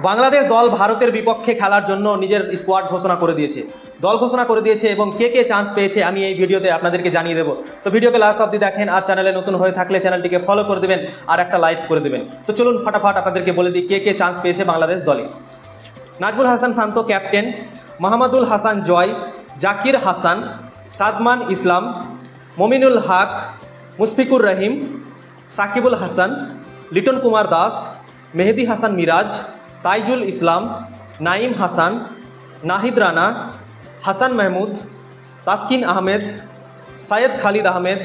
বাংলাদেশ দল ভারতের বিপক্ষে খেলার জন্য নিজের স্কোয়াড ঘোষণা করে দিয়েছে, দল ঘোষণা করে দিয়েছে এবং কে কে চান্স পেয়েছে আমি এই ভিডিওতে আপনাদেরকে জানিয়ে দেবো। তো ভিডিওকে লাস্ট অবধি দেখেন, আর চ্যানেলে নতুন হয়ে থাকলে চ্যানেলটিকে ফলো করে দেবেন আর একটা লাইক করে দেবেন। তো চলুন ফটাফট আপনাদেরকে বলে দিই কে কে চান্স পেয়েছে বাংলাদেশ দলে। নাজমুল হাসান শান্ত ক্যাপ্টেন, মাহমুদুল হাসান জয়, জাকির হাসান, সাদমান ইসলাম, মমিনুল হক, মুশফিকুর রহিম, সাকিবুল হাসান, লিটন কুমার দাস, মেহেদি হাসান মিরাজ, তাইজুল ইসলাম, নাইম হাসান, নাহিদ রানা, হাসান মাহমুদ, তাসকিন আহমেদ, সৈয়দ খালিদ আহমেদ,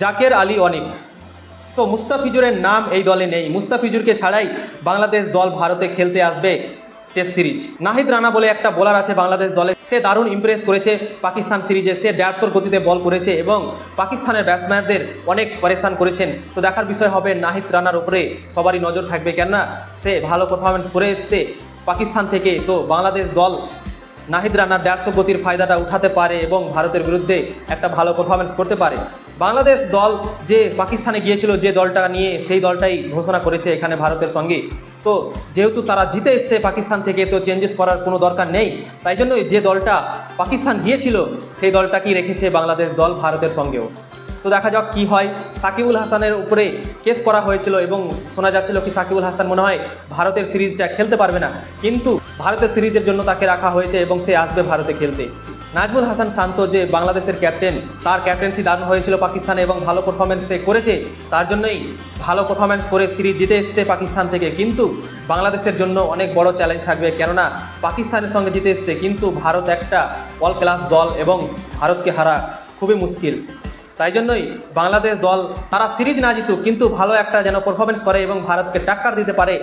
জাকের আলী অনিক। তো মুস্তাফিজুরের নাম এই দলে নেই। মুস্তাফিজুরকে ছাড়াই বাংলাদেশ দল ভারতে খেলতে আসবে টেস্ট সিরিজ। নাহিদ রানা বলে একটা বোলার আছে বাংলাদেশ দলে, সে দারুণ ইমপ্রেস করেছে পাকিস্তান সিরিজে। সে 150 গতিতে বল করেছে এবং পাকিস্তানের ব্যাটসম্যানদের অনেক পরেশান করেছেন। তো দেখার বিষয় হবে নাহিদ রানার উপরে সবারই নজর থাকবে, কেননা সে ভালো পারফরমেন্স করে এসছে পাকিস্তান থেকে। তো বাংলাদেশ দল নাহিদ রানার 150 গতির ফায়দাটা উঠাতে পারে এবং ভারতের বিরুদ্ধে একটা ভালো পারফরমেন্স করতে পারে। বাংলাদেশ দল যে পাকিস্তানে গিয়েছিল, যে দলটা নিয়ে, সেই দলটাই ঘোষণা করেছে এখানে ভারতের সঙ্গে। তো যেহেতু তারা জিতে এসছে পাকিস্তান থেকে, তো চেঞ্জেস করার কোনো দরকার নেই। তাই জন্যই যে দলটা পাকিস্তান গিয়েছিল সেই দলটাকেই রেখেছে বাংলাদেশ দল ভারতের সঙ্গেও। তো দেখা যাক কি হয়। সাকিবুল হাসানের উপরে কেস করা হয়েছিল এবং শোনা যাচ্ছিল কি সাকিবুল হাসান মনে হয় ভারতের সিরিজটা খেলতে পারবে না, কিন্তু ভারতের সিরিজের জন্য তাকে রাখা হয়েছে এবং সে আসবে ভারতে খেলতে। নাজমুল হাসান শান্ত যে বাংলাদেশের ক্যাপ্টেন, তার ক্যাপ্টেন্সি দারুণ হয়েছিল পাকিস্তানে এবং ভালো পারফরমেন্স সে করেছে, তার জন্যই ভালো পারফরমেন্স করে সিরিজ জিতে এসছে পাকিস্তান থেকে। কিন্তু বাংলাদেশের জন্য অনেক বড় চ্যালেঞ্জ থাকবে, কেননা পাকিস্তানের সঙ্গে জিতে এসছে, কিন্তু ভারত একটা অল ক্লাস দল এবং ভারতকে হারা খুবই মুশকিল। তাই জন্যই বাংলাদেশ দল তারা সিরিজ না জিতুক, কিন্তু ভালো একটা যেন পারফরমেন্স করে এবং ভারতকে টাক্কার দিতে পারে।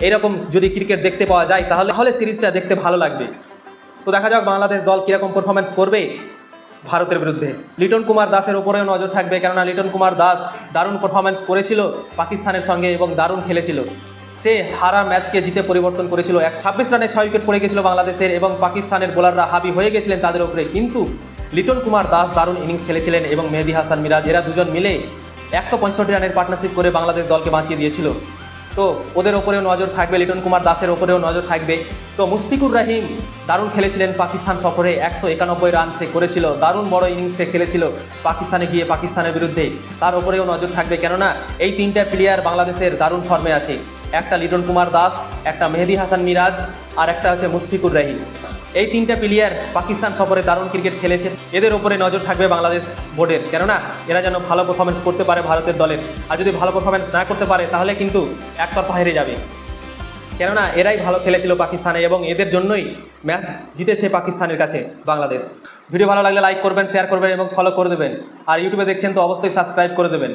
এরকম যদি ক্রিকেট দেখতে পাওয়া যায় তাহলে সিরিজটা দেখতে ভালো লাগবে। তো দেখা যাক বাংলাদেশ দল কীরকম পারফরমেন্স করবে ভারতের বিরুদ্ধে। লিটন কুমার দাসের ওপরেও নজর থাকবে, কেননা লিটন কুমার দাস দারুণ পারফরমেন্স করেছিল পাকিস্তানের সঙ্গে এবং দারুণ খেলেছিল। সে হারা ম্যাচকে জিতে পরিবর্তন করেছিল। 26 রানে 6 উইকেট পড়ে গেছিল বাংলাদেশের এবং পাকিস্তানের বোলাররা হাবি হয়ে গেছিলেন তাদের উপরে, কিন্তু লিটন কুমার দাস দারুণ ইনিংস খেলেছিলেন এবং মেহেদি হাসান মিরাজ এরা দুজন মিলে 165 রানের পার্টনারশিপ করে বাংলাদেশ দলকে বাঁচিয়ে দিয়েছিল। তো ওদের ওপরেও নজর থাকবে, লিটন কুমার দাসের ওপরেও নজর থাকবে। তো মুশফিকুর রহিম দারুণ খেলেছিলেন পাকিস্তান সফরে, 191 রান সে করেছিল, দারুণ বড় ইনিংস সে খেলেছিল পাকিস্তানে গিয়ে পাকিস্তানের বিরুদ্ধে, তার ওপরেও নজর থাকবে। কেননা এই তিনটা প্লেয়ার বাংলাদেশের দারুণ ফর্মে আছে, একটা লিটন কুমার দাস, একটা মেহেদি হাসান মিরাজ আর একটা হচ্ছে মুশফিকুর রহিম। এই তিনটা প্লেয়ার পাকিস্তান সফরে দারুণ ক্রিকেট খেলেছে, এদের ওপরে নজর থাকবে বাংলাদেশ বোর্ডের, কেননা এরা যেন ভালো পারফরমেন্স করতে পারে ভারতের দলের। আর যদি ভালো পারফরমেন্স না করতে পারে তাহলে কিন্তু একতরফা হেরে যাবে, কেননা এরাই ভালো খেলেছিল পাকিস্তানে এবং এদের জন্যই ম্যাচ জিতেছে পাকিস্তানের কাছে বাংলাদেশ। ভিডিও ভালো লাগলে লাইক করবেন, শেয়ার করবেন এবং ফলো করে দেবেন। আর ইউটিউবে দেখছেন তো অবশ্যই সাবস্ক্রাইব করে দেবেন।